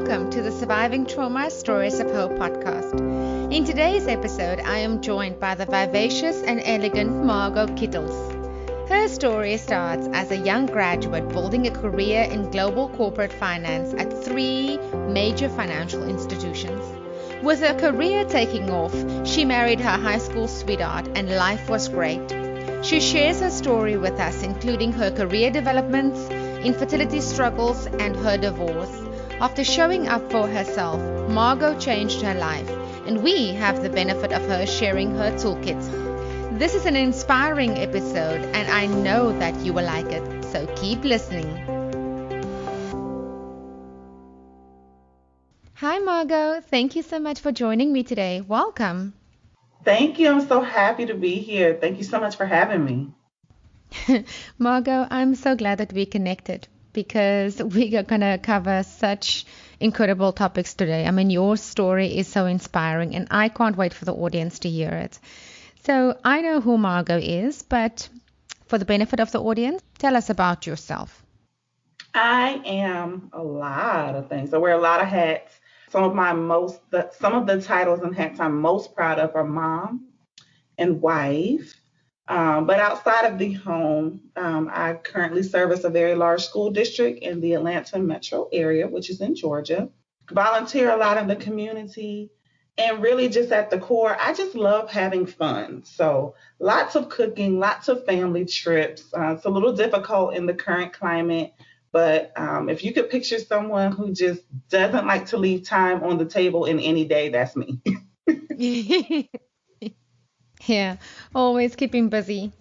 welcome to the Surviving Trauma Stories of Hope podcast. In today's episode, I am joined by the vivacious and elegant Margeaux Kittles. Her story starts as a young graduate building a career in global corporate finance at 3 major financial institutions. With her career taking off, she married her high school sweetheart and life was great. She shares her story with us, including her career developments, infertility struggles, and her divorce. After showing up for herself, Margeaux changed her life, and we have the benefit of her sharing her toolkit. This is an inspiring episode, and I know that you will like it, so keep listening. Hi Margeaux, thank you so much for joining me today. Welcome. Thank you. I'm so happy to be here. Thank you so much for having me. Margeaux, I'm so glad that we connected because we are going to cover such incredible topics today. I mean, your story is so inspiring and I can't wait for the audience to hear it. So I know who Margeaux is, but for the benefit of the audience, tell us about yourself. I am a lot of things. I wear a lot of hats. Some of the titles and hats I'm most proud of are mom and wife. But outside of the home, I currently service a very large school district in the Atlanta metro area, which is in Georgia. Volunteer a lot in the community. And really just at the core, I just love having fun. So lots of cooking, lots of family trips. It's a little difficult in the current climate. But if you could picture someone who just doesn't like to leave time on the table in any day, that's me. Yeah, always keeping busy.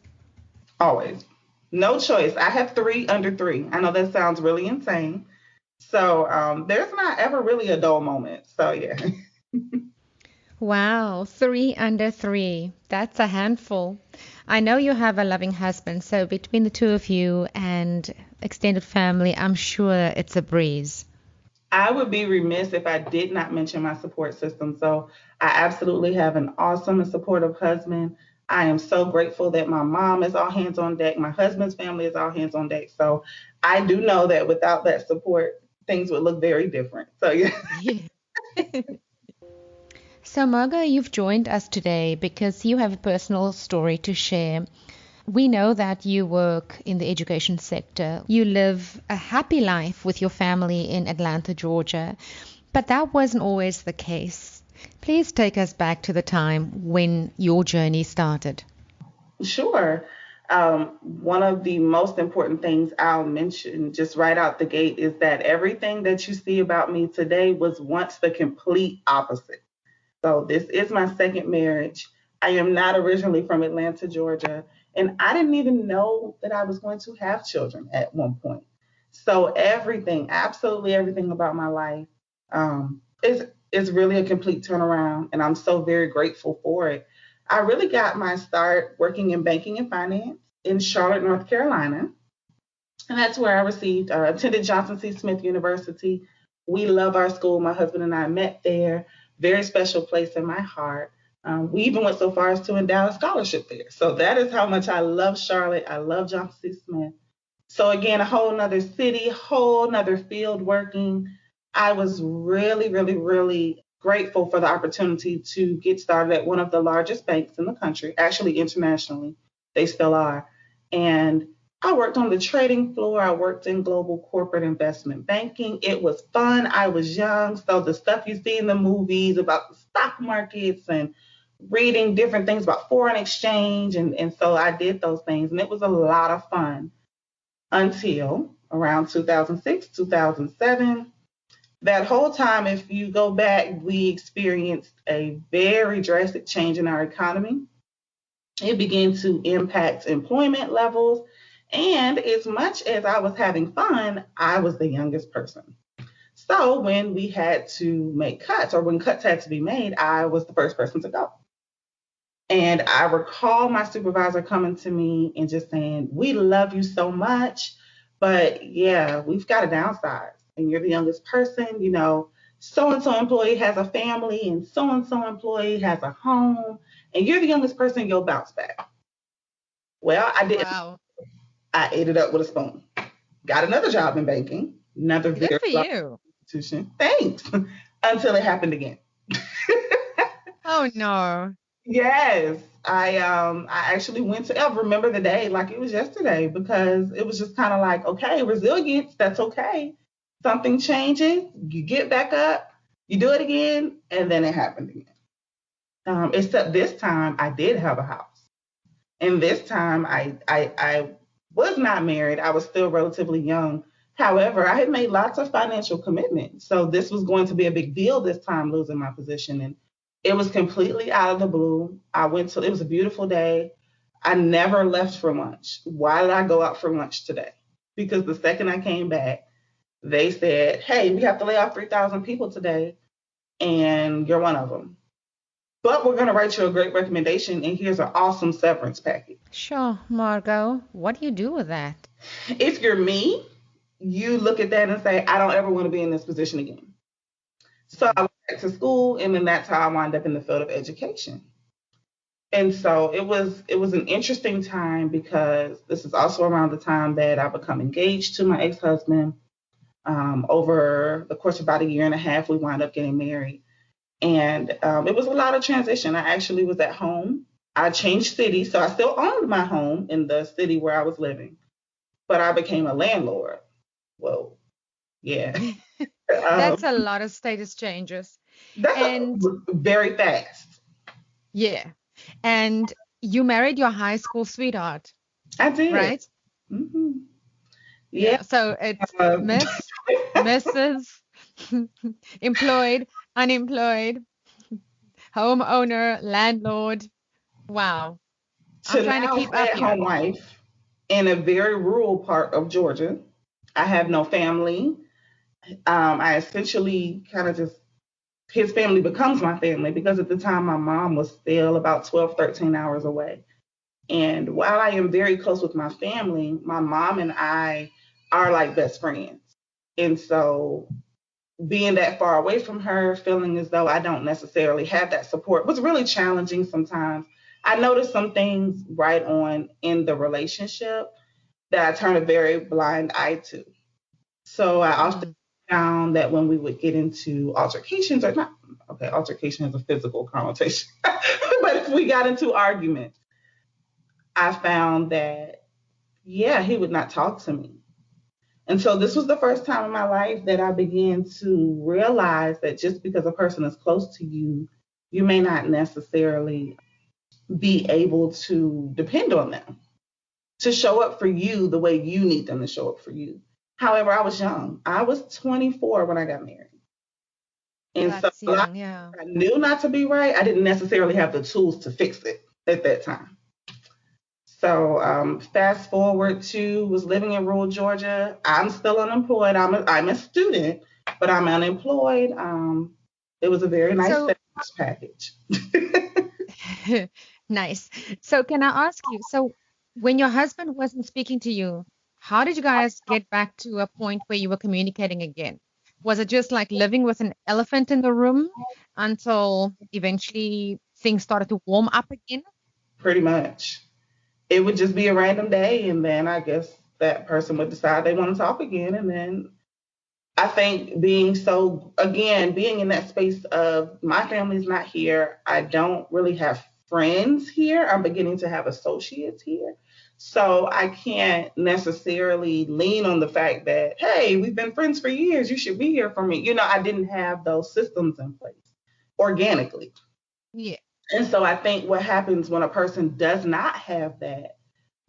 Always. No choice. I have 3 under 3. I know that sounds really insane. So there's not ever really a dull moment. So yeah. Wow, 3 under 3. That's a handful. I know you have a loving husband, so between the two of you and extended family, I'm sure it's a breeze. I would be remiss if I did not mention my support system. So I absolutely have an awesome and supportive husband. I am so grateful that my mom is all hands on deck. My husband's family is all hands on deck. So I do know that without that support, things would look very different. So yeah. So Margeaux, you've joined us today because you have a personal story to share. We know that you work in the education sector. You live a happy life with your family in Atlanta, Georgia, but that wasn't always the case. Please take us back to the time when your journey started. Sure. One of the most important things I'll mention just right out the gate is that everything that you see about me today was once the complete opposite. So this is my second marriage. I am not originally from Atlanta, Georgia, and I didn't even know that I was going to have children at one point. So everything, absolutely everything about my life is really a complete turnaround, and I'm so very grateful for it. I really got my start working in banking and finance in Charlotte, North Carolina, and that's where I attended Johnson C. Smith University. We love our school. My husband and I met there. Very special place in my heart. We even went so far as to endow a scholarship there. So that is how much I love Charlotte. I love Johnson C. Smith. So again, a whole nother city, whole nother field working. I was really, really, really grateful for the opportunity to get started at one of the largest banks in the country, actually internationally. They still are. And I worked on the trading floor. I worked in global corporate investment banking. It was fun. I was young. So the stuff you see in the movies about the stock markets and reading different things about foreign exchange. And so I did those things. And it was a lot of fun until around 2006, 2007. That whole time, if you go back, we experienced a very drastic change in our economy. It began to impact employment levels. And as much as I was having fun, I was the youngest person. So when we had to make cuts or when cuts had to be made, I was the first person to go. And I recall my supervisor coming to me and just saying, "We love you so much, but yeah, we've got to downsize. And you're the youngest person, so-and-so employee has a family and so-and-so employee has a home, and you're the youngest person, you'll bounce back." Well, I didn't. Wow. I ate it up with a spoon. Got another job in banking, another Good very for large you. institution. Thanks. Until it happened again. Oh no. Yes. I actually went to I remember the day like it was yesterday because it was just kind of like, okay, resilience, that's okay. Something changes, you get back up, you do it again, and then it happened again. Except this time I did have a house. And this time I was not married. I was still relatively young. However, I had made lots of financial commitments. So this was going to be a big deal this time, losing my position. And it was completely out of the blue. It was a beautiful day. I never left for lunch. Why did I go out for lunch today? Because the second I came back, they said, hey, we have to lay off 3,000 people today, and you're one of them. But we're going to write you a great recommendation, and here's an awesome severance package. Sure, Margot. What do you do with that? If you're me, you look at that and say, I don't ever want to be in this position again. So I went back to school, and then that's how I wound up in the field of education. And so it was an interesting time because this is also around the time that I become engaged to my ex-husband. Over the course of about a year and a half, we wound up getting married. And it was a lot of transition. I actually was at home. I changed cities, so I still owned my home in the city where I was living, but I became a landlord. Whoa, yeah. That's a lot of status changes. And Very fast. yeah. And you married your high school sweetheart, I did. right? Hmm. Yeah. Yeah. So it's Um, Miss, Mrs., employed, unemployed, homeowner, landlord. Wow. I'm to trying to now keep up stay-at-home here. wife in a very rural part of Georgia. I have no family. I essentially kind of just his family becomes my family because at the time my mom was still about 12, 13 hours away. And while I am very close with my family, my mom and I are like best friends. And so being that far away from her, feeling as though I don't necessarily have that support was really challenging sometimes. I noticed some things right on in the relationship that I turned a very blind eye to. So I often Mm. found that when we would get into altercations, or not, okay, altercation has a physical connotation, but if we got into arguments, I found that, yeah, he would not talk to me. And so this was the first time in my life that I began to realize that just because a person is close to you, you may not necessarily be able to depend on them to show up for you the way you need them to show up for you. However, I was young. I was 24 when I got married. And so That's a lot young, yeah. I knew not to be right. I didn't necessarily have the tools to fix it at that time. So fast forward to was living in rural Georgia. I'm still unemployed. I'm a student, but I'm unemployed. It was a very nice So severance package. nice. So can I ask you, so when your husband wasn't speaking to you, how did you guys get back to a point where you were communicating again? Was it just like living with an elephant in the room until eventually things started to warm up again? Pretty much. It would just be a random day, and then I guess that person would decide they want to talk again, and then I think being in that space of my family's not here, I don't really have friends here. I'm beginning to have associates here. So I can't necessarily lean on the fact that, hey, we've been friends for years. You should be here for me. I didn't have those systems in place organically. Yeah. And so I think what happens when a person does not have that,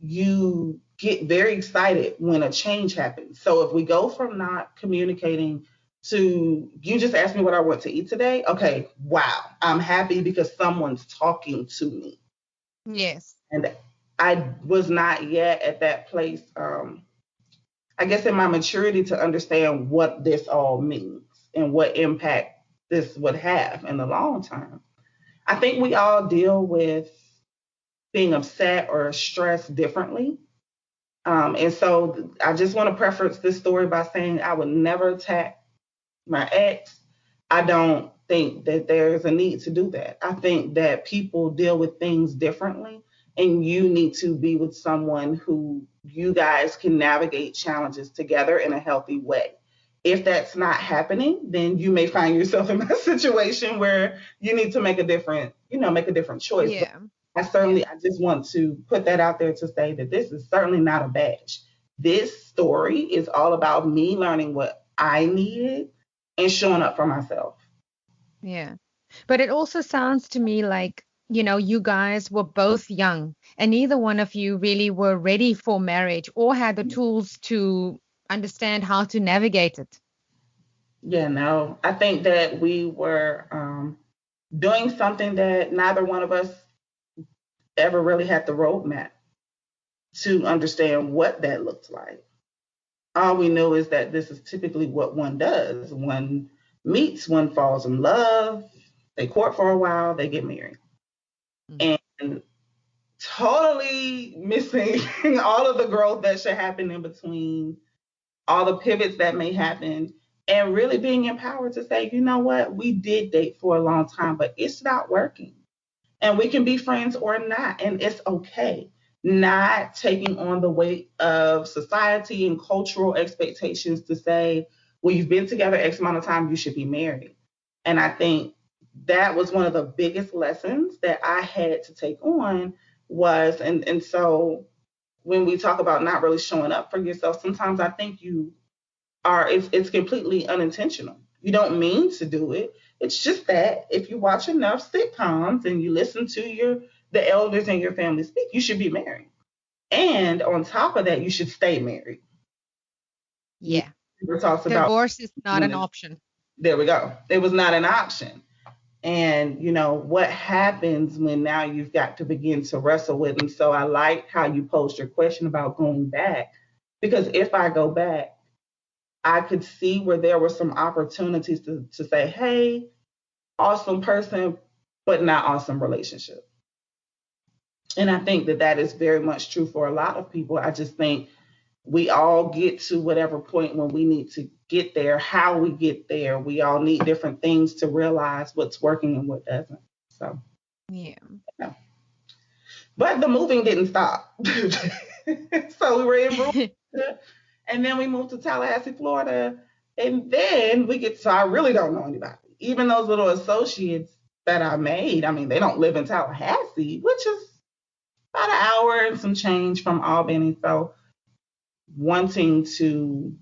you get very excited when a change happens. So if we go from not communicating to you just asked me what I want to eat today, okay, wow, I'm happy because someone's talking to me. Yes. And I was not yet at that place, I guess, in my maturity to understand what this all means and what impact this would have in the long term. I think we all deal with being upset or stressed differently. And so I just want to preface this story by saying I would never attack my ex. I don't think that there's a need to do that. I think that people deal with things differently, and you need to be with someone who you guys can navigate challenges together in a healthy way. If that's not happening, then you may find yourself in a situation where you need to make a different, make a different choice. But Yeah. I just want to put that out there to say that this is certainly not a badge. This story is all about me learning what I needed and showing up for myself. Yeah. But it also sounds to me like, you guys were both young and neither one of you really were ready for marriage or had the tools to understand how to navigate it. Yeah, no, I think that we were doing something that neither one of us ever really had the roadmap to understand what that looks like. All we know is that this is typically what one does. One meets, one falls in love, they court for a while, they get married. And totally missing all of the growth that should happen in between, all the pivots that may happen, and really being empowered to say, you know what, we did date for a long time, but it's not working. And we can be friends or not, and it's okay. Not taking on the weight of society and cultural expectations to say, well, you've been together X amount of time, you should be married. And I think that was one of the biggest lessons that I had to take on was, and so when we talk about not really showing up for yourself, sometimes I think it's completely unintentional. You don't mean to do it. It's just that if you watch enough sitcoms and you listen to the elders in your family speak, you should be married. And on top of that, you should stay married. Yeah. Talks about divorce is not an option. There we go. It was not an option. And what happens when now you've got to begin to wrestle with. And so I like how you posed your question about going back, because if I go back, I could see where there were some opportunities to say, hey, awesome person, but not awesome relationship. And I think that is very much true for a lot of people. I just think we all get to whatever point when we need to get there, how we get there. We all need different things to realize what's working and what doesn't. So, yeah. But the moving didn't stop. So we were in Brooklyn, and then we moved to Tallahassee, Florida. And then so I really don't know anybody. Even those little associates that I made, I mean, they don't live in Tallahassee, which is about an hour and some change from Albany. So wanting to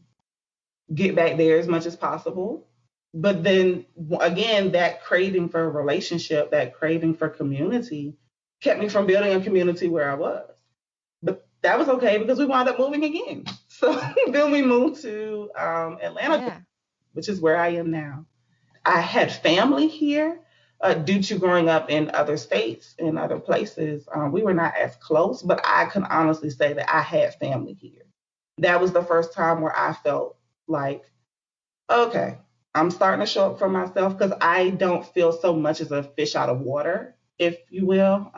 get back there as much as possible. But then again, that craving for a relationship, that craving for community kept me from building a community where I was. But that was okay because we wound up moving again. So then we moved to Atlanta, which is where I am now. I had family here due to growing up in other states, in other places. We were not as close, but I can honestly say that I had family here. That was the first time where I felt like, okay, I'm starting to show up for myself, because I don't feel so much as a fish out of water, if you will.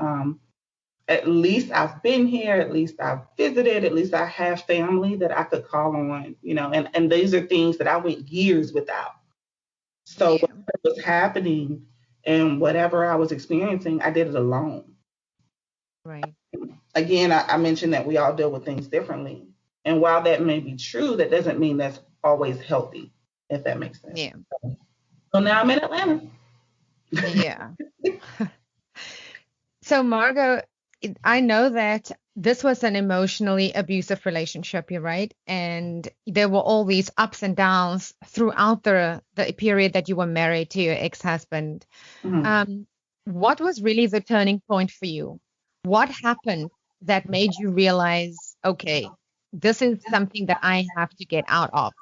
At least I've been here, at least I've visited, at least I have family that I could call on, and these are things that I went years without. So whatever was happening and whatever I was experiencing, I did it alone. Right. Again, I mentioned that we all deal with things differently. And while that may be true, that doesn't mean that's always healthy, if that makes sense. Yeah. So now I'm in Atlanta. Yeah. So Margeaux, I know that this was an emotionally abusive relationship, you're right? And there were all these ups and downs throughout the period that you were married to your ex-husband. Mm-hmm. What was really the turning point for you? What happened that made you realize, okay, this is something that I have to get out of?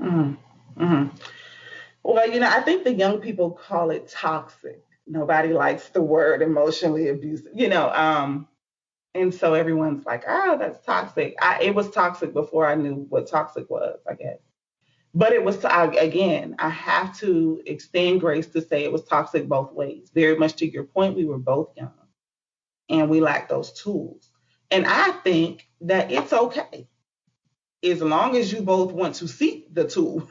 Mm-hmm. Mm-hmm. Well, I think the young people call it toxic. Nobody likes the word emotionally abusive, and so everyone's like, oh, that's toxic. It was toxic before I knew what toxic was, I guess. But it was, again, I have to extend grace to say it was toxic both ways. Very much to your point, we were both young and we lacked those tools. And I think that it's okay as long as you both want to seek the tools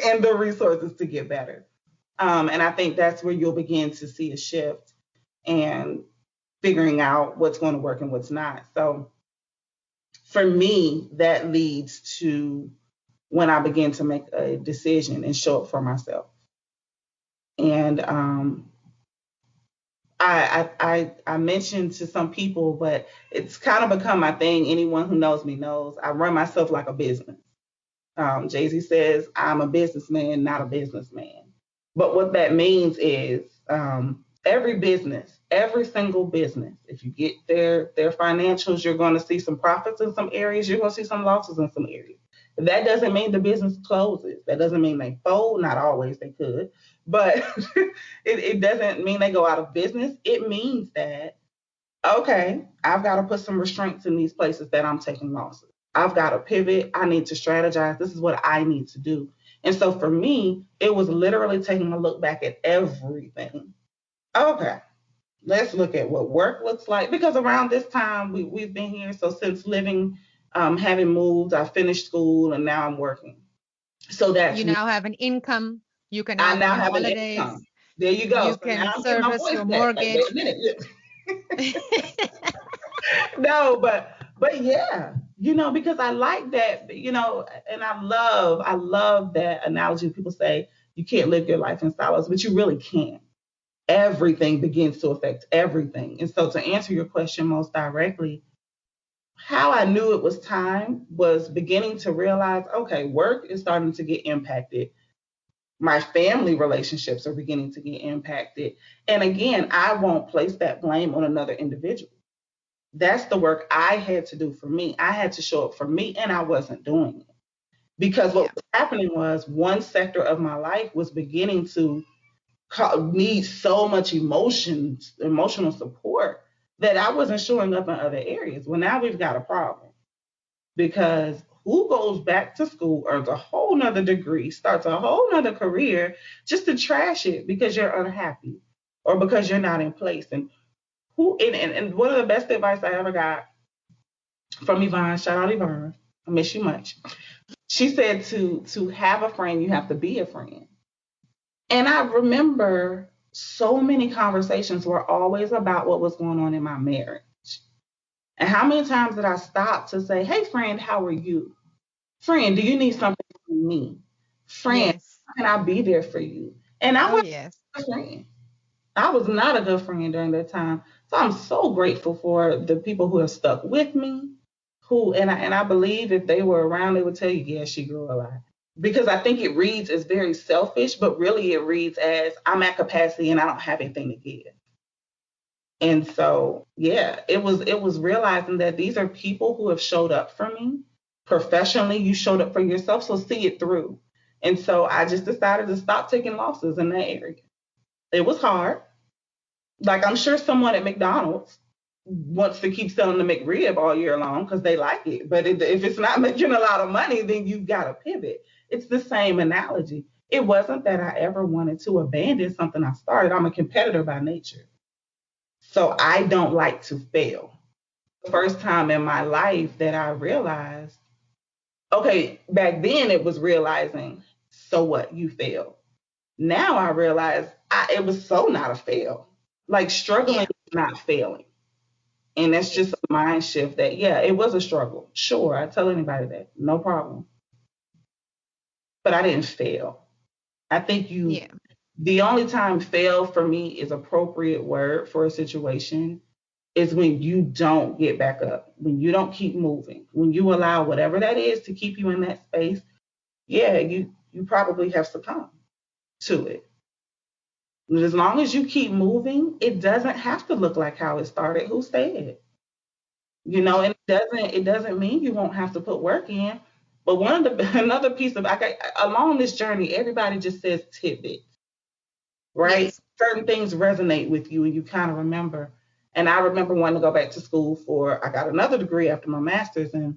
and the resources to get better. And I think that's where you'll begin to see a shift and figuring out what's going to work and what's not. So for me, that leads to when I began to make a decision and show up for myself. And I mentioned to some people, but it's kind of become my thing. Anyone who knows me knows I run myself like a business. Jay-Z says I'm a businessman, not a businessman. But what that means is every business, every single business, if you get their financials, you're going to see some profits in some areas, you're going to see some losses in some areas. That doesn't mean the business closes. That doesn't mean they fold. Not always, they could, but it doesn't mean they go out of business. It means that, okay, I've got to put some restraints in these places that I'm taking losses. I've got to pivot. I need to strategize. This is what I need to do. And so for me, it was literally taking a look back at everything. Okay, let's look at what work looks like, because around this time we've been here. So since living, having moved, I finished school and now I'm working. So that's You now have an income. You can I now go now on have an holidays. income. There you go. You So now can I'm getting my service voice your back. Like, wait mortgage. a minute. No, but yeah, because I like that, and I love that analogy. People say you can't live your life in silos, but you really can. Everything begins to affect everything. And so to answer your question most directly, how I knew it was time was beginning to realize, okay, work is starting to get impacted. My family relationships are beginning to get impacted. And again, I won't place that blame on another individual. That's the work I had to do for me. I had to show up for me, and I wasn't doing it. Because what was happening was one sector of my life was beginning to need so much emotional support that I wasn't showing up in other areas. Well, now we've got a problem, because who goes back to school, earns a whole nother degree, starts a whole nother career just to trash it because you're unhappy or because you're not in place? And one of the best advice I ever got from Yvonne, shout out Yvonne, I miss you much. She said to have a friend, you have to be a friend. And I remember so many conversations were always about what was going on in my marriage. And how many times did I stop to say, hey, friend, how are you? Friend, do you need something from me? Friend, Yes. how can I be there for you? And I Oh, was yes. a friend. I was not a good friend during that time. So I'm so grateful for the people who have stuck with me, and I believe if they were around, they would tell you, yeah, she grew a lot. Because I think it reads as very selfish, but really it reads as I'm at capacity and I don't have anything to give. And so, yeah, it was realizing that these are people who have showed up for me professionally. You showed up for yourself, so see it through. And so I just decided to stop taking losses in that area. It was hard. Like, I'm sure someone at McDonald's wants to keep selling the McRib all year long because they like it. But if it's not making a lot of money, then you've got to pivot. It's the same analogy. It wasn't that I ever wanted to abandon something I started. I'm a competitor by nature. So I don't like to fail. The first time in my life that I realized, okay, back then it was realizing, so what, you failed. Now I realize it was so not a fail. Like, struggling Yeah. is not failing. And that's just a mind shift that, yeah, it was a struggle. Sure, I tell anybody that, no problem. But I didn't fail. I think Yeah. the only time fail for me is appropriate word for a situation is when you don't get back up, when you don't keep moving, when you allow whatever that is to keep you in that space. Yeah, you probably have succumbed to it. But as long as you keep moving, it doesn't have to look like how it started. Who said? And it doesn't mean you won't have to put work in. But another piece of, along this journey, everybody just says tidbits, right? Yes. Certain things resonate with you and you kind of remember. And I remember wanting to go back to school I got another degree after my master's, and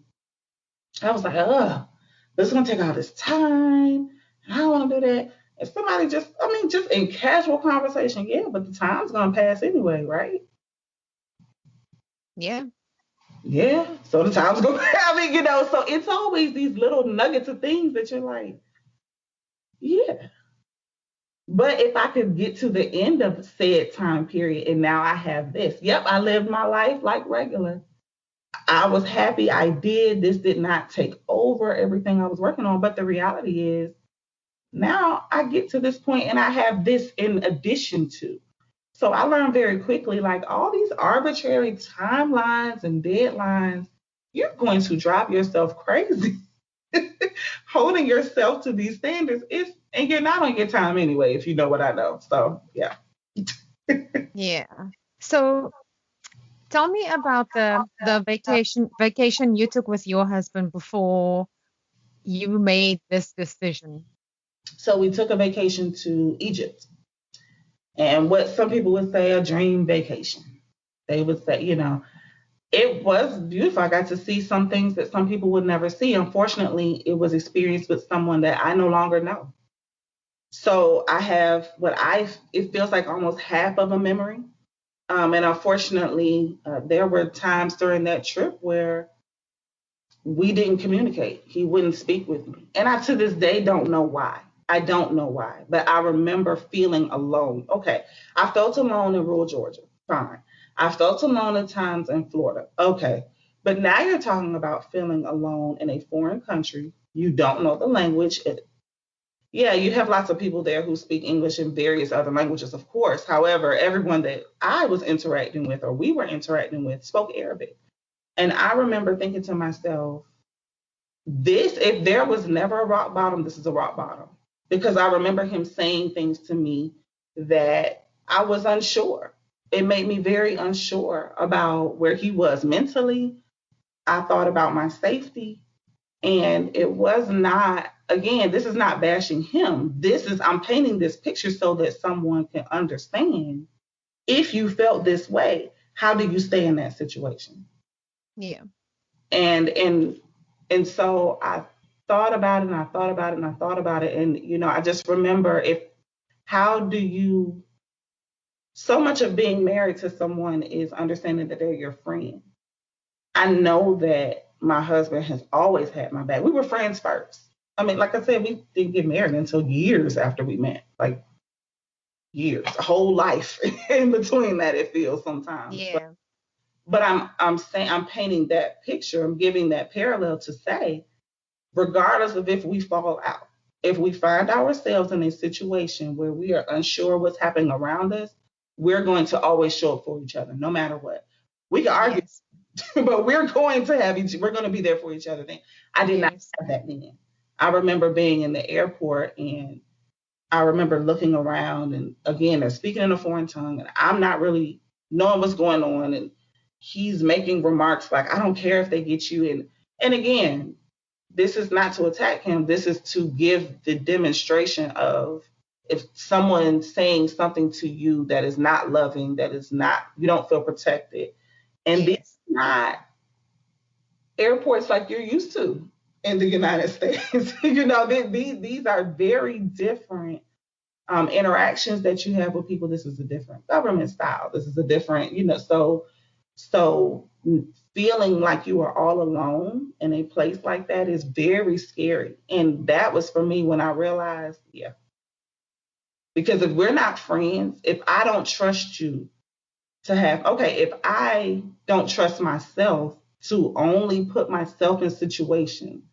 I was like, oh, this is gonna take all this time. I don't want to do that. And somebody just in casual conversation, yeah, but the time's gonna pass anyway, right? Yeah. Yeah. So the time's gonna so it's always these little nuggets of things that you're like, yeah. But if I could get to the end of said time period and now I have this, yep, I lived my life like regular. I was happy I did. This did not take over everything I was working on. But the reality is now I get to this point and I have this in addition to. So I learned very quickly, like all these arbitrary timelines and deadlines, you're going to drive yourself crazy. Holding yourself to these standards is, and you're not on your time anyway, if you know what I know. So yeah. Yeah. So tell me about the vacation you took with your husband before you made this decision. So we took a vacation to Egypt, and what some people would say a dream vacation. They would say, it was beautiful. I got to see some things that some people would never see. Unfortunately, it was experienced with someone that I no longer know. So I have it feels like almost half of a memory. And unfortunately, there were times during that trip where we didn't communicate. He wouldn't speak with me. And I, to this day, don't know why. I don't know why, but I remember feeling alone. Okay. I felt alone in rural Georgia. Fine. I felt alone at times in Florida. Okay. But now you're talking about feeling alone in a foreign country. You don't know the language. Yeah, you have lots of people there who speak English and various other languages, of course. However, everyone that I was interacting with or we were interacting with spoke Arabic. And I remember thinking to myself, if there was never a rock bottom, this is a rock bottom. Because I remember him saying things to me that I was unsure. It made me very unsure about where he was mentally. I thought about my safety. And it was not, again, this is not bashing him. I'm painting this picture so that someone can understand. If you felt this way, how do you stay in that situation? Yeah. And so I thought about it and I thought about it and I thought about it. And, I just remember so much of being married to someone is understanding that they're your friend. I know that my husband has always had my back. We were friends first. I mean, like I said, we didn't get married until years after we met, like years, a whole life in between that, it feels sometimes. Yeah. But I'm saying, I'm painting that picture. I'm giving that parallel to say, regardless of if we fall out, if we find ourselves in a situation where we are unsure what's happening around us, we're going to always show up for each other, no matter what. We can argue, Yes. but we're going to be there for each other. I did not have that then. I remember being in the airport and I remember looking around and again, they're speaking in a foreign tongue and I'm not really knowing what's going on. And he's making remarks like, I don't care if they get you. And again, this is not to attack him. This is to give the demonstration of if someone's saying something to you that is not loving, that is not, you don't feel protected. And these are not airports like you're used to in the United States. These are very different interactions that you have with people. This is a different government style. This is a different, so feeling like you are all alone in a place like that is very scary. And that was for me when I realized, because if we're not friends, if I don't trust you if I don't trust myself to only put myself in situations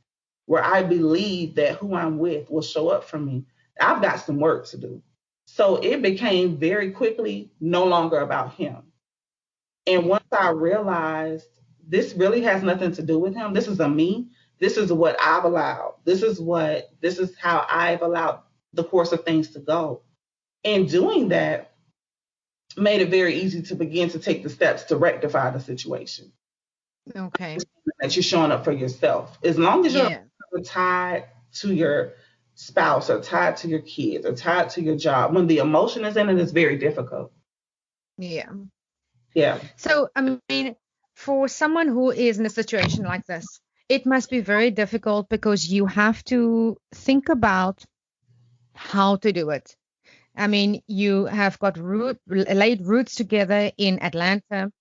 where I believe that who I'm with will show up for me, I've got some work to do. So it became very quickly no longer about him. And once I realized this really has nothing to do with him, this is a me, this is what I've allowed. This is how I've allowed the course of things to go. And doing that made it very easy to begin to take the steps to rectify the situation. Okay. That you're showing up for yourself. As long as you're tied to your spouse or tied to your kids or tied to your job, when the emotion is in it, it's very difficult. Yeah. Yeah. So, I mean, for someone who is in a situation like this, it must be very difficult because you have to think about how to do it. I mean, you have got laid roots together in Atlanta.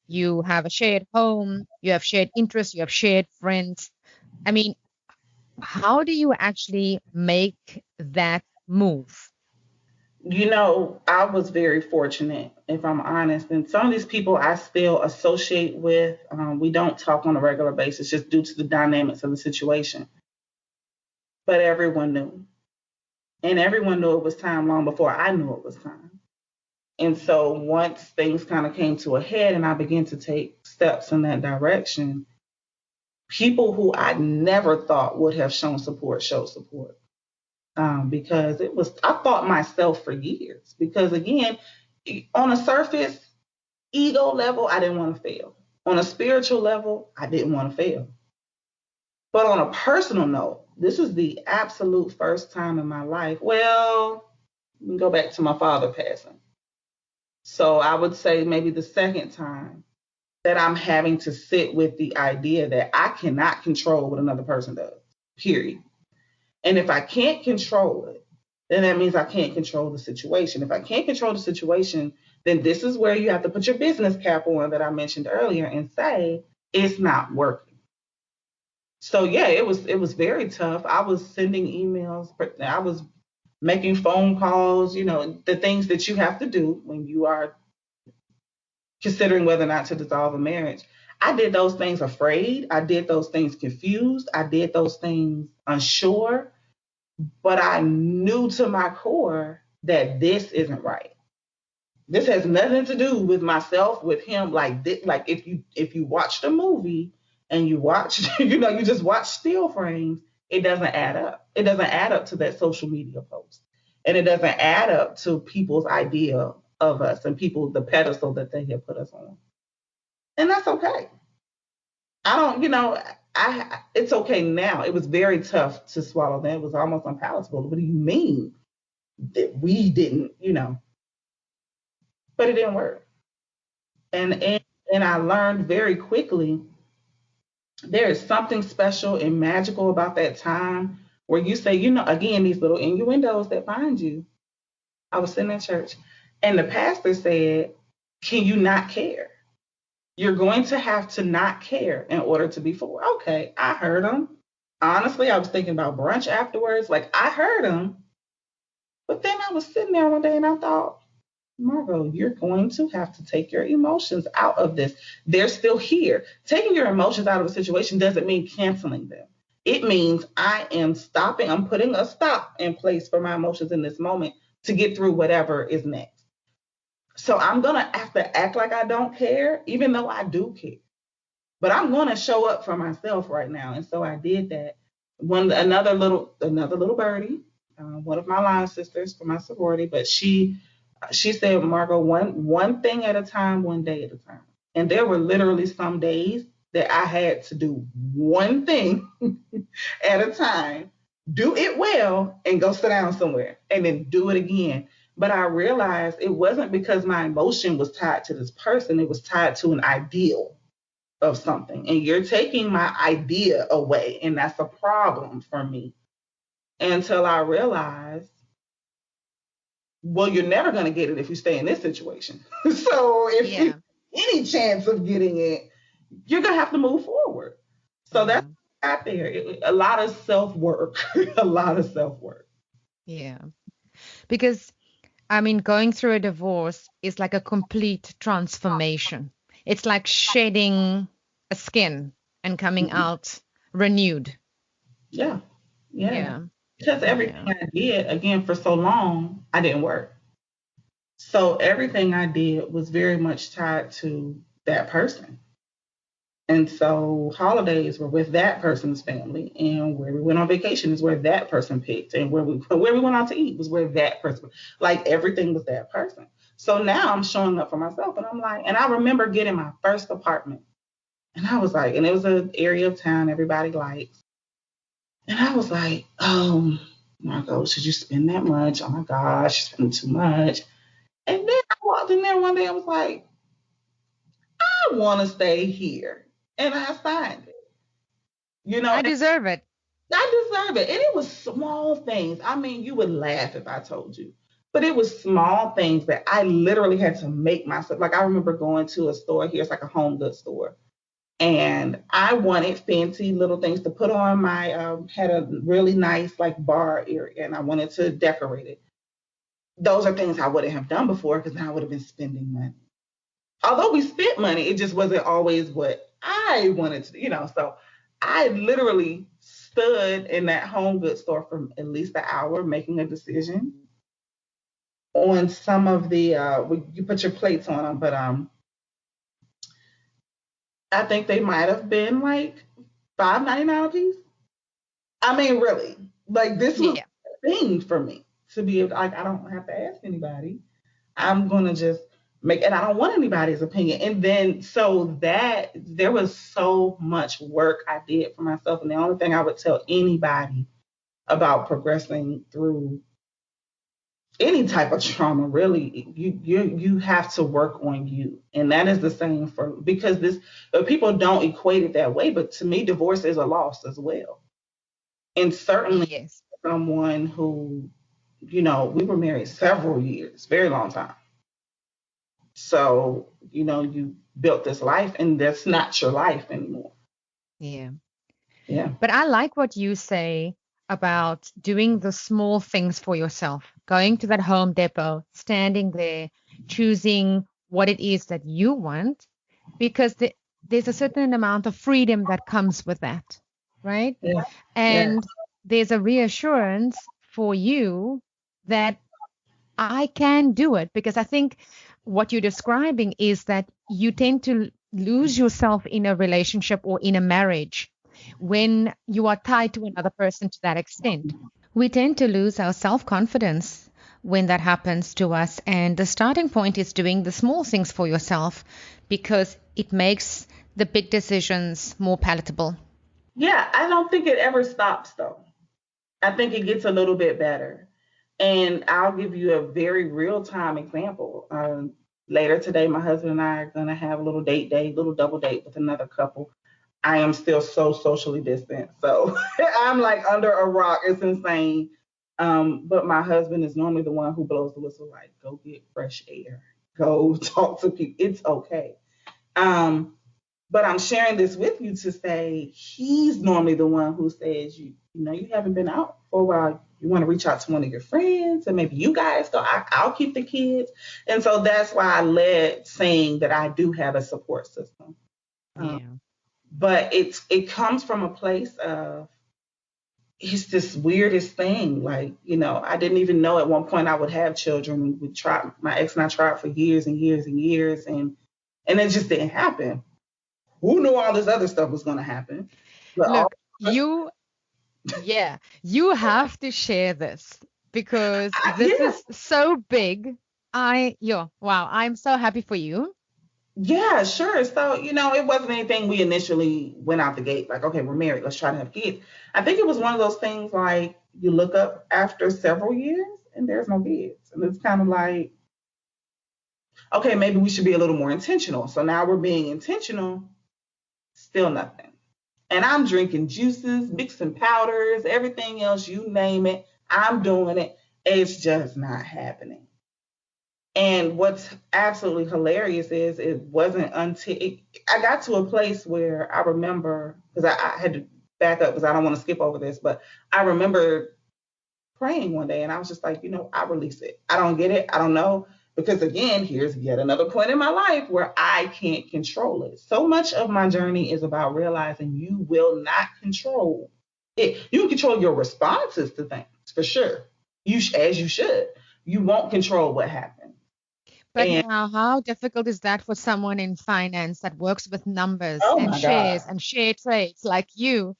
You have a shared home. You have shared interests. You have shared friends. I mean, how do you actually make that move? I was very fortunate, if I'm honest. And some of these people I still associate with, we don't talk on a regular basis just due to the dynamics of the situation. But everyone knew. And everyone knew it was time long before I knew it was time. And so once things kind of came to a head and I began to take steps in that direction, people who I never thought would have shown support showed support. Because I thought myself for years. Because again, on a surface, ego level, I didn't want to fail. On a spiritual level, I didn't want to fail. But on a personal note, this is the absolute first time in my life. Well, let me go back to my father passing. So I would say maybe the second time that I'm having to sit with the idea that I cannot control what another person does, period. And if I can't control it, then that means I can't control the situation. If I can't control the situation, then this is where you have to put your business cap on that I mentioned earlier and say, it's not working. So yeah, it was very tough. I was sending emails, I was making phone calls, the things that you have to do when you are considering whether or not to dissolve a marriage. I did those things afraid. I did those things confused. I did those things unsure. But I knew to my core that this isn't right. This has nothing to do with myself, with him. Like this, like if you watch the movie and you watch, you just watch still frames, it doesn't add up. It doesn't add up to that social media post. And it doesn't add up to people's idea of us and the pedestal that they have put us on. And that's okay. I don't, it's okay now. It was very tough to swallow that. It was almost unpalatable. What do you mean that we didn't, But it didn't work. And I learned very quickly there is something special and magical about that time where you say, again, these little innuendos that find you. I was sitting in church and the pastor said, can you not care? You're going to have to not care in order to be full. Okay, I heard him. Honestly, I was thinking about brunch afterwards. Like, I heard him. But then I was sitting there one day and I thought, Margeaux, you're going to have to take your emotions out of this. They're still here. Taking your emotions out of a situation doesn't mean canceling them. It means I am stopping. I'm putting a stop in place for my emotions in this moment to get through whatever is next. So I'm going to have to act like I don't care, even though I do care. But I'm going to show up for myself right now. And so I did that. Another little birdie, one of my line sisters from my sorority, but she said, Margeaux, one thing at a time, one day at a time. And there were literally some days that I had to do one thing at a time, do it well, and go sit down somewhere, and then do it again. But I realized it wasn't because my emotion was tied to this person. It was tied to an ideal of something. And you're taking my idea away, and that's a problem for me. Until I realized, well, you're never going to get it if you stay in this situation. So if you have any chance of getting it, you're going to have to move forward. So that's out there. A lot of self-work, a lot of self-work. Yeah. Because, going through a divorce is like a complete transformation. It's like shedding a skin and coming out renewed. Yeah. Because everything I did, again, for so long, I didn't work. So everything I did was very much tied to that person. And so holidays were with that person's family, and where we went on vacation is where that person picked, and where we went out to eat was where that person, like everything was that person. So now I'm showing up for myself, and I'm like, and I remember getting my first apartment, and I was like, and it was an area of town everybody likes. And I was like, oh, Margeaux, should you spend that much? Oh my gosh, you're spending too much. And then I walked in there one day, I was like, I want to stay here. And I signed it. I deserve it. I deserve it. And it was small things. You would laugh if I told you. But it was small things that I literally had to make myself. Like, I remember going to a store here. It's like a home goods store. And I wanted fancy little things to put on my, had a really nice like bar area, and I wanted to decorate it. those are things I wouldn't have done before because now I would have been spending money. Although we spent money, it just wasn't always what I wanted to, So I literally stood in that home goods store for at least an hour making a decision on some of the you put your plates on them, but I think they might have been like $5.99 a piece. I mean, really, like this was Yeah. a thing for me to be able to, like, I don't have to ask anybody. I'm gonna just make, and I don't want anybody's opinion. And then so that there was so much work I did for myself, and the only thing I would tell anybody about progressing through any type of trauma, really, you have to work on you, and that is the same for, because this, people don't equate it that way, but to me, divorce is a loss as well, and certainly Yes. someone who, we were married several years, very long time. So, you built this life and that's not your life anymore. Yeah. Yeah. But I like what you say about doing the small things for yourself, going to that Home Depot, standing there, choosing what it is that you want, because there's a certain amount of freedom that comes with that, right? Yeah. Yeah. And there's a reassurance for you that I can do it, because I think what you're describing is that you tend to lose yourself in a relationship or in a marriage when you are tied to another person to that extent. We tend to lose our self confidence when that happens to us. And the starting point is doing the small things for yourself because it makes the big decisions more palatable. Yeah. I don't think it ever stops though. I think it gets a little bit better. And I'll give you a very real time example. Later today, my husband and I are going to have a little date day, little double date with another couple. I am still so socially distant. So I'm like under a rock. It's insane. But my husband is normally the one who blows the whistle, like, go get fresh air, go talk to people. It's okay. Um, but I'm sharing this with you to say he's normally the one who says, you haven't been out for a while. You want to reach out to one of your friends and maybe you guys go, I'll keep the kids. And so that's why I led saying that I do have a support system. Um, Yeah. but it comes from a place of, it's this weirdest thing. Like, I didn't even know at one point I would have children. We tried, my ex and I tried for years and years and years, and it just didn't happen. Who knew all this other stuff was going to happen? But all Look, yeah, you have to share this because this yeah, is so big. Wow, I'm so happy for you. yeah, sure. So, it wasn't anything we initially went out the gate like, okay, we're married, let's try to have kids. I think it was one of those things like you look up after several years and there's no kids. And it's kind of like, okay, maybe we should be a little more intentional. So now we're being intentional, still nothing. And I'm drinking juices, mixing powders, everything else, you name it. I'm doing it. It's just not happening. And what's absolutely hilarious is it wasn't until I got to a place where I remember, because I had to back up because I don't want to skip over this, but I remember praying one day and I was just like, I release it. I don't get it. I don't know. Because again, here's yet another point in my life where I can't control it. So much of my journey is about realizing you will not control it. You can control your responses to things for sure. As you should. You won't control what happens. But And now, how difficult is that for someone in finance that works with numbers oh and my God. shares and share trades like you?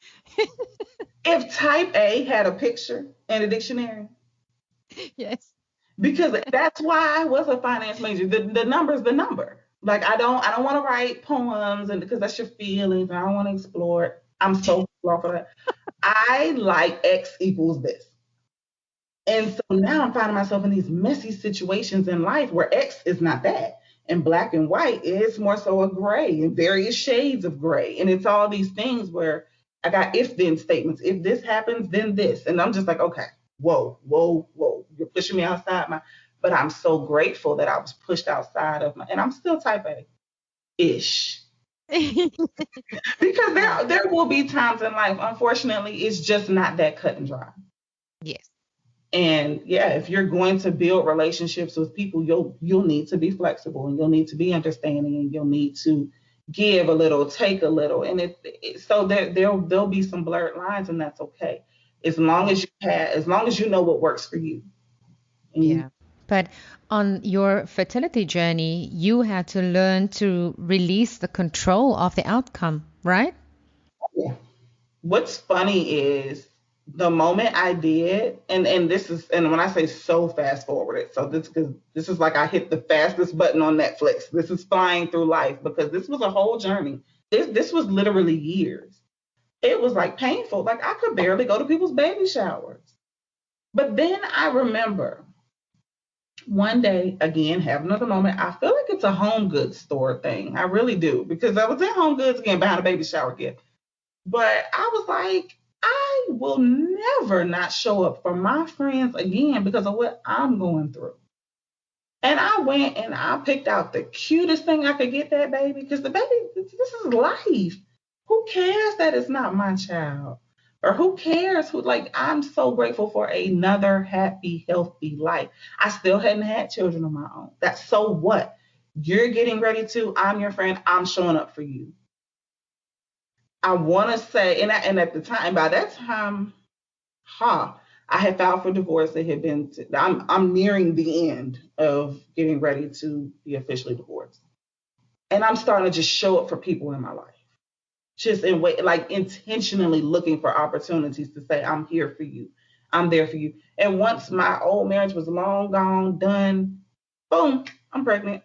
If type A had a picture in a dictionary, Yes. because that's why I was a finance major. The number's the number. Like I don't want to write poems and because that's your feelings and I don't want to explore it. I'm so off of that. I like X equals this. And so now I'm finding myself in these messy situations in life where X is not that. And black and white is more so a gray and various shades of gray. And it's all these things where I got if then statements. If this happens, then this. And I'm just like, okay, whoa, whoa, whoa. You're pushing me outside but I'm so grateful that I was pushed outside of and I'm still type A ish. Because Oh, there will be times in life, unfortunately, it's just not that cut and dry. yes. And yeah, if you're going to build relationships with people, you'll need to be flexible, and you'll need to be understanding, and you'll need to give a little, take a little. And so there'll be some blurred lines, and that's okay. As long as you know what works for you. Yeah. But on your fertility journey, you had to learn to release the control of the outcome, right? Yeah. What's funny is the moment I did, and this is, and when I say so fast forwarded, so this is like I hit the fastest button on Netflix. This is flying through life because this was a whole journey. This was literally years. It was like painful. Like I could barely go to people's baby showers. But then I remember one day, again, having another moment. I feel like it's a home goods store thing. I really do, because I was in Home Goods again buying a baby shower gift. But I was like, I will never not show up for my friends again because of what I'm going through. And I went and I picked out the cutest thing I could get that baby, because the baby, this is life. Who cares that it's not my child? Or who cares who, like, I'm so grateful for another happy, healthy life. I still hadn't had children of my own. That's so what? You're getting ready to, I'm your friend, I'm showing up for you. I want to say, and at the time, by that time, I had filed for divorce. It had been, I'm nearing the end of getting ready to be officially divorced. And I'm starting to just show up for people in my life. Just in way, like intentionally looking for opportunities to say, I'm here for you. I'm there for you. And once my old marriage was long gone, done, boom, I'm pregnant.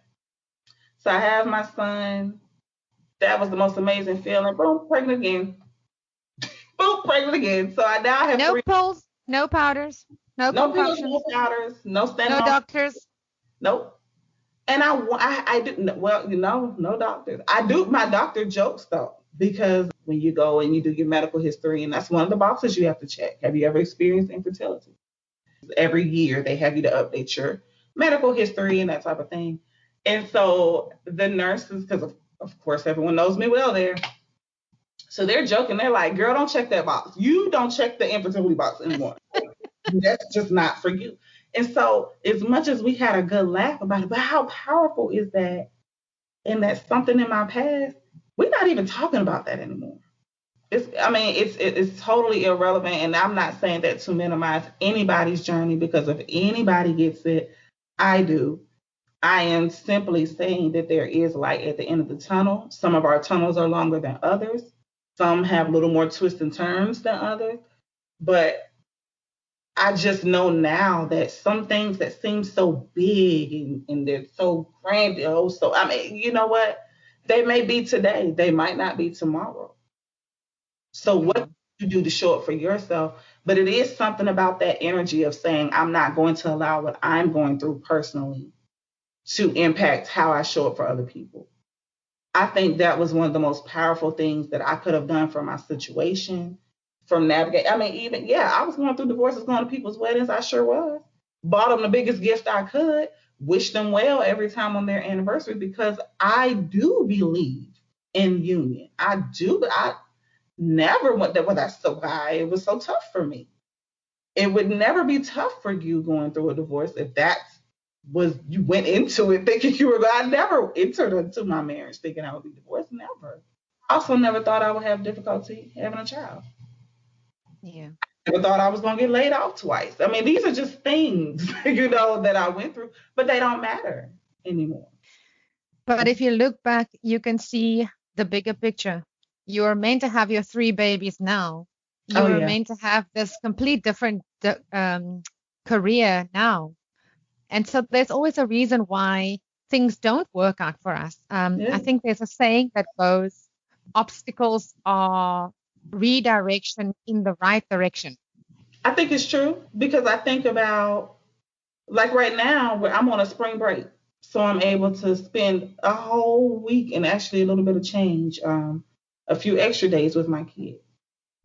So I have my son. That was the most amazing feeling. Boom, pregnant again. Boom, pregnant again. So I now have No three. pills, no powders, no No pills, concoctions, no powders, no standing no on. doctors. Nope. And I didn't, well, no doctors. I do my doctor jokes though, because when you go and you do your medical history, and that's one of the boxes you have to check. Have you ever experienced infertility? Every year they have you to update your medical history and that type of thing. And so the nurses, because of course everyone knows me well there. So they're joking. They're like, girl, don't check that box. You don't check the infertility box anymore. That's just not for you. And so as much as we had a good laugh about it, but how powerful is that? And that's something in my past. We're not even talking about that anymore. It's totally irrelevant. And I'm not saying that to minimize anybody's journey, because if anybody gets it, I do. I am simply saying that there is light at the end of the tunnel. Some of our tunnels are longer than others. Some have a little more twists and turns than others. But I just know now that some things that seem so big and they're so grandiose. So, I mean, you know what? They may be today, they might not be tomorrow. So, what do you do to show up for yourself? But it is something about that energy of saying, I'm not going to allow what I'm going through personally to impact how I show up for other people. I think that was one of the most powerful things that I could have done for my situation, from navigate. I mean, even, yeah, I was going through divorces, going to people's weddings. I sure was. Bought them the biggest gift I could, wish them well every time on their anniversary, because I do believe in union. I do, but I never went that. Well, that's so why it was so tough for me. It would never be tough for you going through a divorce if that's was you went into it thinking you were. I never entered into my marriage thinking I would be divorced. Never. I also never thought I would have difficulty having a child. Yeah. Never thought I was going to get laid off twice. I mean, these are just things, that I went through, but they don't matter anymore. But if you look back, you can see the bigger picture. You are meant to have your 3 babies now. You Oh are yeah. meant to have this complete different career now. And so there's always a reason why things don't work out for us. Yeah. I think there's a saying that goes, obstacles are redirection in the right direction. I think it's true, because I think about, like, right now where I'm on a spring break. So I'm able to spend a whole week and actually a little bit of change, a few extra days with my kids.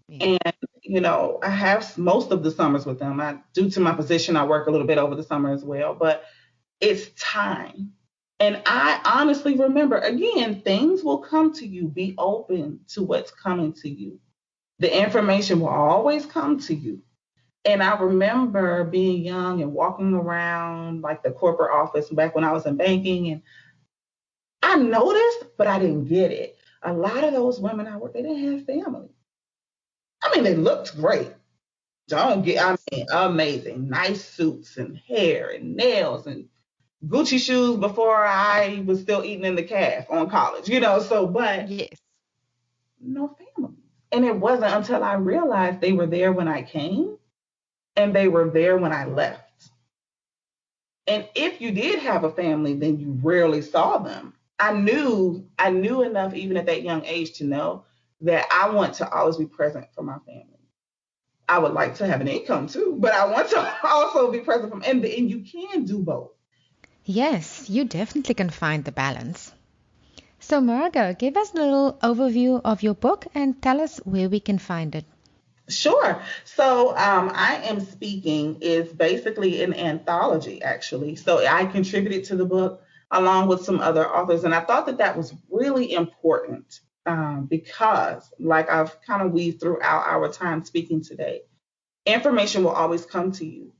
Yeah. And, I have most of the summers with them. Due to my position, I work a little bit over the summer as well, but it's time. And I honestly remember, again, things will come to you. Be open to what's coming to you. The information will always come to you. And I remember being young and walking around like the corporate office back when I was in banking, and I noticed, but I didn't get it. A lot of those women I worked, they didn't have family. I mean, they looked great. I mean, amazing, nice suits and hair and nails and Gucci shoes before I was still eating in the calf on college, so, but Yes. no family. And it wasn't until I realized they were there when I came and they were there when I left. And if you did have a family, then you rarely saw them. I knew enough even at that young age to know that I want to always be present for my family. I would like to have an income too, but I want to also be present for, and you can do both. Yes, you definitely can find the balance. So, Margot, give us a little overview of your book and tell us where we can find it. Sure. So I am speaking is basically an anthology, actually. So I contributed to the book along with some other authors, and I thought that that was really important because, like I've kind of weaved throughout our time speaking today, information will always come to you.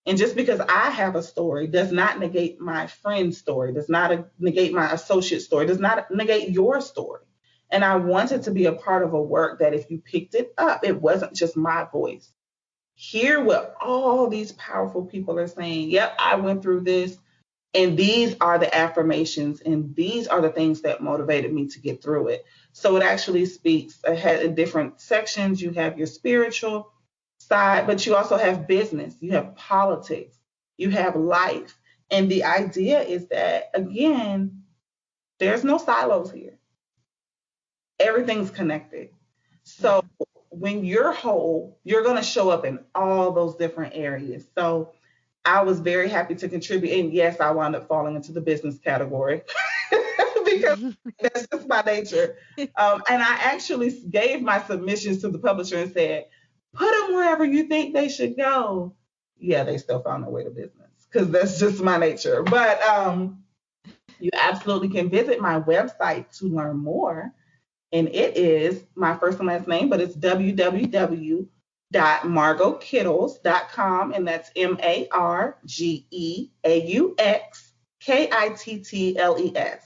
And just because I have a story does not negate my friend's story, does not negate my associate's story, does not negate your story. And I wanted to be a part of a work that if you picked it up, it wasn't just my voice. Hear what all these powerful people are saying. Yep, I went through this. And these are the affirmations, and these are the things that motivated me to get through it. So it actually speaks ahead in different sections. You have your spiritual side, but you also have business, you have politics, you have life. And the idea is that, again, there's no silos here, everything's connected. So when you're whole, you're going to show up in all those different areas. So I was very happy to contribute. And yes, I wound up falling into the business category because that's just my nature. And I actually gave my submissions to the publisher and said, put them wherever you think they should go. Yeah, they still found their way to business because that's just my nature. But you absolutely can visit my website to learn more. And it is my first and last name, but it's www.margeauxkittles.com, and that's MargeauxKittles,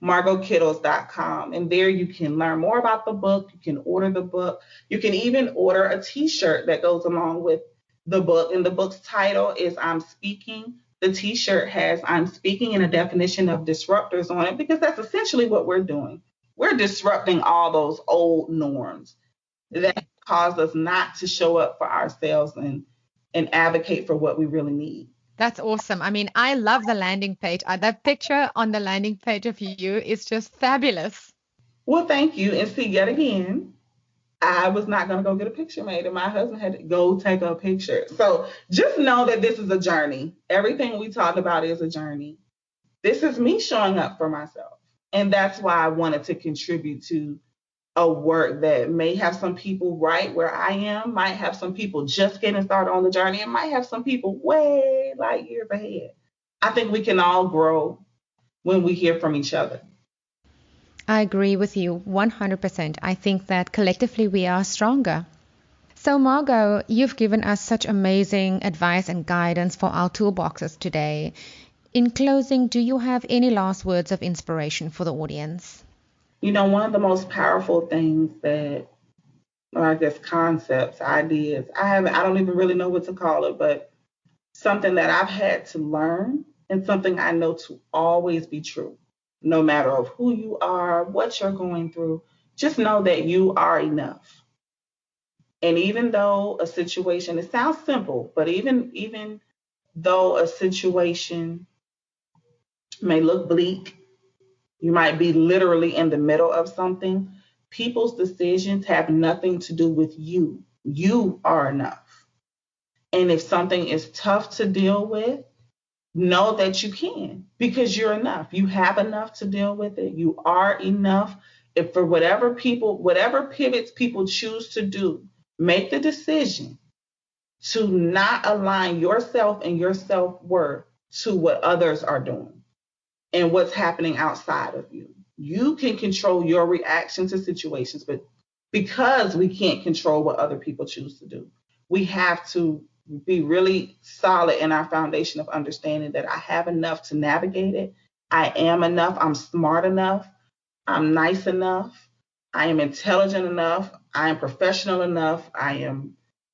margeauxkittles.com. And there you can learn more about the book. You can order the book. You can even order a t-shirt that goes along with the book. And the book's title is I'm Speaking. The t-shirt has I'm Speaking and a definition of disruptors on it, because that's essentially what we're doing. We're disrupting all those old norms that cause us not to show up for ourselves and advocate for what we really need. That's awesome. I mean, I love the landing page. That picture on the landing page of you is just fabulous. Well, thank you. And see, yet again, I was not going to go get a picture made, and my husband had to go take a picture. So just know that this is a journey. Everything we talk about is a journey. This is me showing up for myself. And that's why I wanted to contribute to a work that may have some people right where I am, might have some people just getting started on the journey, and might have some people way light years ahead. I think we can all grow when we hear from each other. I agree with you 100%. I think that collectively we are stronger. So, Margot, you've given us such amazing advice and guidance for our toolboxes today. In closing, do you have any last words of inspiration for the audience? One of the most powerful things that, or I guess concepts, ideas, I don't even really know what to call it, but something that I've had to learn and something I know to always be true, no matter of who you are, what you're going through, just know that you are enough. And even though a situation, it sounds simple, but even though a situation may look bleak, you might be literally in the middle of something, people's decisions have nothing to do with you. You are enough. And if something is tough to deal with, know that you can, because you're enough. You have enough to deal with it. You are enough. If for whatever pivots people choose to do, make the decision to not align yourself and your self-worth to what others are doing and what's happening outside of you. You can control your reaction to situations, but because we can't control what other people choose to do, we have to be really solid in our foundation of understanding that I have enough to navigate it. I am enough. I'm smart enough. I'm nice enough. I am intelligent enough. I am professional enough.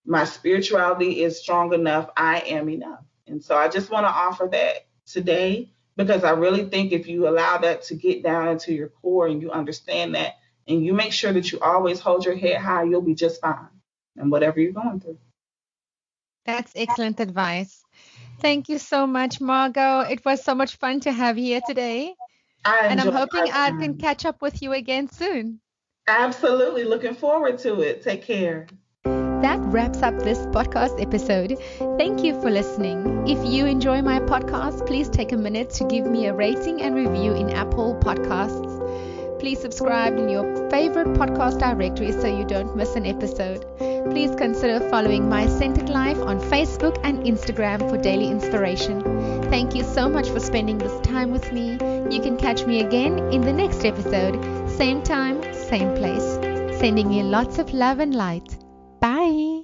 My spirituality is strong enough. I am enough. And so I just want to offer that today, because I really think if you allow that to get down into your core and you understand that and you make sure that you always hold your head high, you'll be just fine and whatever you're going through. That's excellent advice. Thank you so much, Margot. It was so much fun to have you here today. I And I'm enjoyed hoping our I can time. catch up with you again soon. Absolutely. Looking forward to it. Take care. That wraps up this podcast episode. Thank you for listening. If you enjoy my podcast, please take a minute to give me a rating and review in Apple Podcasts. Please subscribe in your favorite podcast directory so you don't miss an episode. Please consider following My Centered Life on Facebook and Instagram for daily inspiration. Thank you so much for spending this time with me. You can catch me again in the next episode, same time, same place. Sending you lots of love and light. Bye.